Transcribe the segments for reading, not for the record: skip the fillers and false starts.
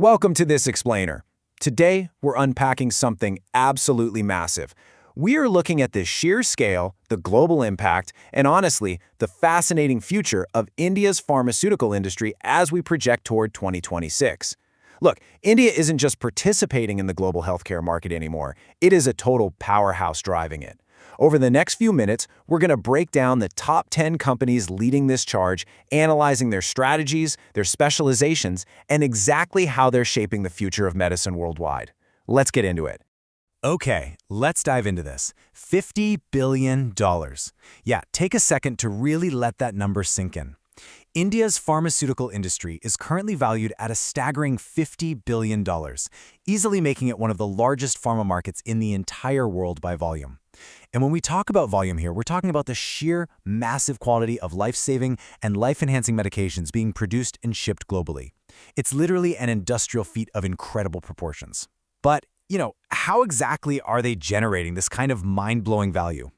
Welcome to this explainer. Today, we're unpacking something absolutely massive. We are looking at the sheer scale, the global impact, and honestly, the fascinating future of India's pharmaceutical industry as we project toward 2026. Look, India isn't just participating in the global healthcare market anymore. It is a total powerhouse driving it. Over the next few minutes, we're going to break down the top 10 companies leading this charge, analyzing their strategies, their specializations, and exactly how they're shaping the future of medicine worldwide. Let's get into it. Okay, let's dive into this. $50 billion. Yeah, take a second to really let that number sink in. India's pharmaceutical industry is currently valued at a staggering $50 billion, easily making it one of the largest pharma markets in the entire world by volume. And when we talk about volume here, we're talking about the sheer massive quality of life-saving and life-enhancing medications being produced and shipped globally. It's literally an industrial feat of incredible proportions. But, how exactly are they generating this kind of mind-blowing value?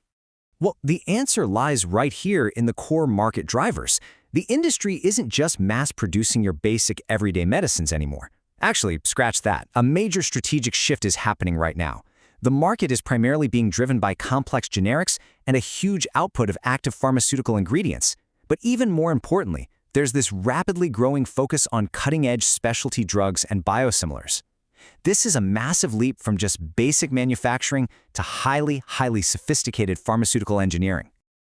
Well, the answer lies right here in the core market drivers. The industry isn't just mass-producing your basic everyday medicines anymore. Actually, scratch that. A major strategic shift is happening right now. The market is primarily being driven by complex generics and a huge output of active pharmaceutical ingredients. But even more importantly, there's this rapidly growing focus on cutting-edge specialty drugs and biosimilars. This is a massive leap from just basic manufacturing to highly sophisticated pharmaceutical engineering.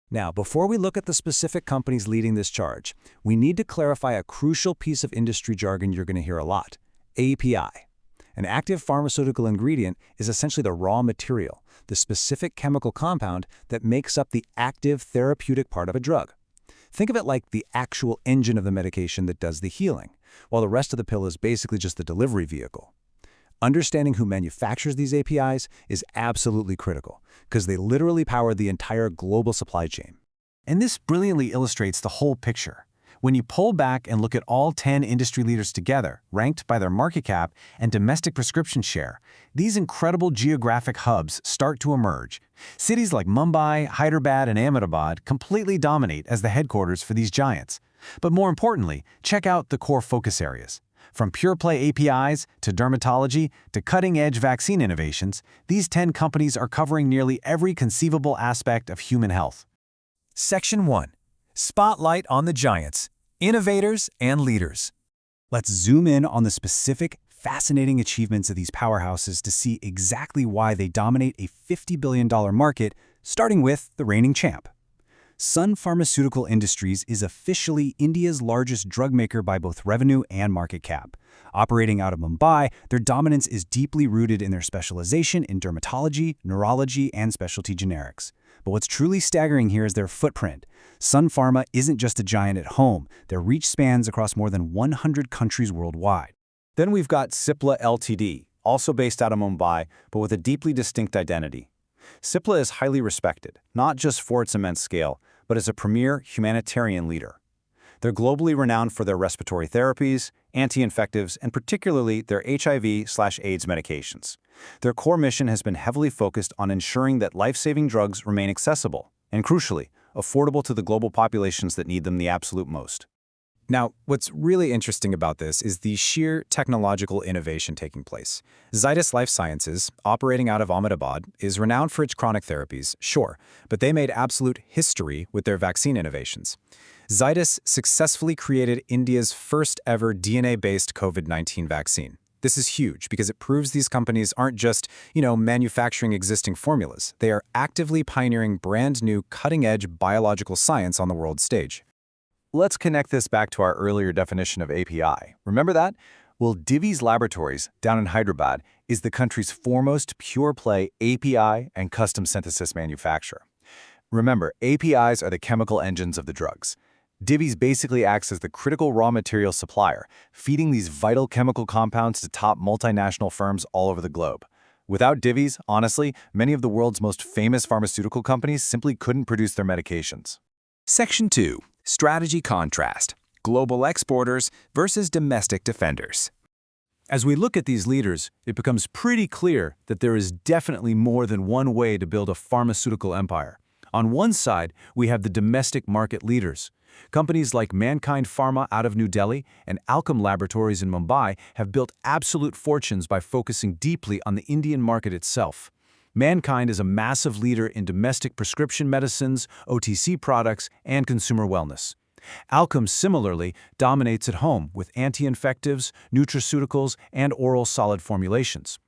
Now, before we look at the specific companies leading this charge, we need to clarify a crucial piece of industry jargon you're going to hear a lot: API. An active pharmaceutical ingredient is essentially the raw material, the specific chemical compound that makes up the active therapeutic part of a drug. Think of it like the actual engine of the medication that does the healing, while the rest of the pill is basically just the delivery vehicle. Understanding who manufactures these APIs is absolutely critical, because they literally power the entire global supply chain. And this brilliantly illustrates the whole picture. When you pull back and look at all 10 industry leaders together, ranked by their market cap and domestic prescription share, these incredible geographic hubs start to emerge. Cities like Mumbai, Hyderabad, and Ahmedabad completely dominate as the headquarters for these giants. But more importantly, check out the core focus areas. From pure-play APIs to dermatology to cutting-edge vaccine innovations, these 10 companies are covering nearly every conceivable aspect of human health. Section 1. Spotlight on the giants, innovators, and leaders. Let's zoom in on the specific, fascinating achievements of these powerhouses to see exactly why they dominate a $50 billion market, starting with the reigning champ. Sun Pharmaceutical Industries is officially India's largest drug maker by both revenue and market cap. Operating out of Mumbai, their dominance is deeply rooted in their specialization in dermatology, neurology, and specialty generics. But what's truly staggering here is their footprint. Sun Pharma isn't just a giant at home. Their reach spans across more than 100 countries worldwide. Then we've got Cipla Ltd., also based out of Mumbai, but with a deeply distinct identity. Cipla is highly respected, not just for its immense scale, but as a premier humanitarian leader. They're globally renowned for their respiratory therapies, anti-infectives, and particularly their HIV/AIDS medications. Their core mission has been heavily focused on ensuring that life-saving drugs remain accessible and, crucially, affordable to the global populations that need them the absolute most. Now, what's really interesting about this is the sheer technological innovation taking place. Zydus Life Sciences, operating out of Ahmedabad, is renowned for its chronic therapies, sure, but they made absolute history with their vaccine innovations. Zydus successfully created India's first ever DNA-based COVID-19 vaccine. This is huge because it proves these companies aren't just, manufacturing existing formulas. They are actively pioneering brand new cutting-edge biological science on the world stage. Let's connect this back to our earlier definition of API. Remember that? Well, Divi's Laboratories, down in Hyderabad, is the country's foremost pure-play API and custom synthesis manufacturer. Remember, APIs are the chemical engines of the drugs. Divi's basically acts as the critical raw material supplier, feeding these vital chemical compounds to top multinational firms all over the globe. Without Divi's, honestly, many of the world's most famous pharmaceutical companies simply couldn't produce their medications. Section 2. Strategy contrast. Global exporters versus domestic defenders. As we look at these leaders, it becomes pretty clear that there is definitely more than one way to build a pharmaceutical empire. On one side, we have the domestic market leaders, Companies like Mankind Pharma out of New Delhi and Alchem Laboratories in Mumbai have built absolute fortunes by focusing deeply on the Indian market itself. Mankind is a massive leader in domestic prescription medicines, OTC products, and consumer wellness. Alchem similarly dominates at home with anti-infectives, nutraceuticals, and oral solid formulations.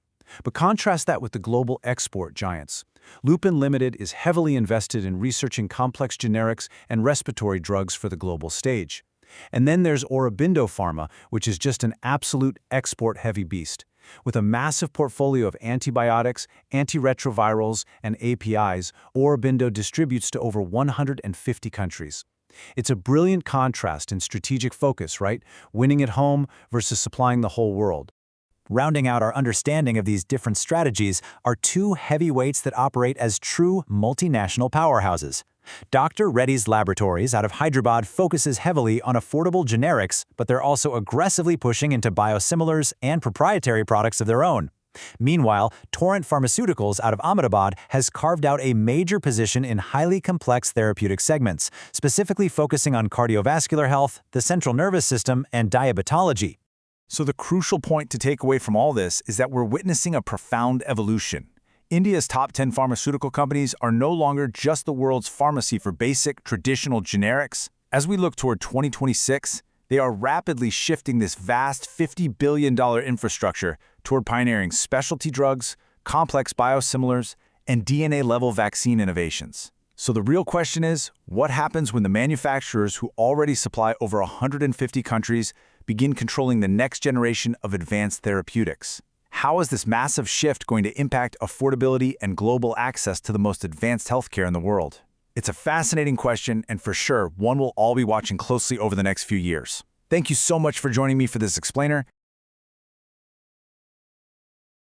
But contrast that with the global export giants. Lupin Limited is heavily invested in researching complex generics and respiratory drugs for the global stage. And then there's Aurobindo Pharma, which is just an absolute export-heavy beast. With a massive portfolio of antibiotics, antiretrovirals, and APIs, Aurobindo distributes to over 150 countries. It's a brilliant contrast in strategic focus, right? Winning at home versus supplying the whole world. Rounding out our understanding of these different strategies are two heavyweights that operate as true multinational powerhouses. Dr. Reddy's Laboratories out of Hyderabad focuses heavily on affordable generics, but they're also aggressively pushing into biosimilars and proprietary products of their own. Meanwhile, Torrent Pharmaceuticals out of Ahmedabad has carved out a major position in highly complex therapeutic segments, specifically focusing on cardiovascular health, the central nervous system, and diabetology. So the crucial point to take away from all this is that we're witnessing a profound evolution. India's top 10 pharmaceutical companies are no longer just the world's pharmacy for basic, traditional generics. As we look toward 2026, they are rapidly shifting this vast $50 billion infrastructure toward pioneering specialty drugs, complex biosimilars, and DNA-level vaccine innovations. So the real question is, what happens when the manufacturers who already supply over 150 countries begin controlling the next generation of advanced therapeutics? How is this massive shift going to impact affordability and global access to the most advanced healthcare in the world? It's a fascinating question, and for sure, one we'll all be watching closely over the next few years. Thank you so much for joining me for this explainer.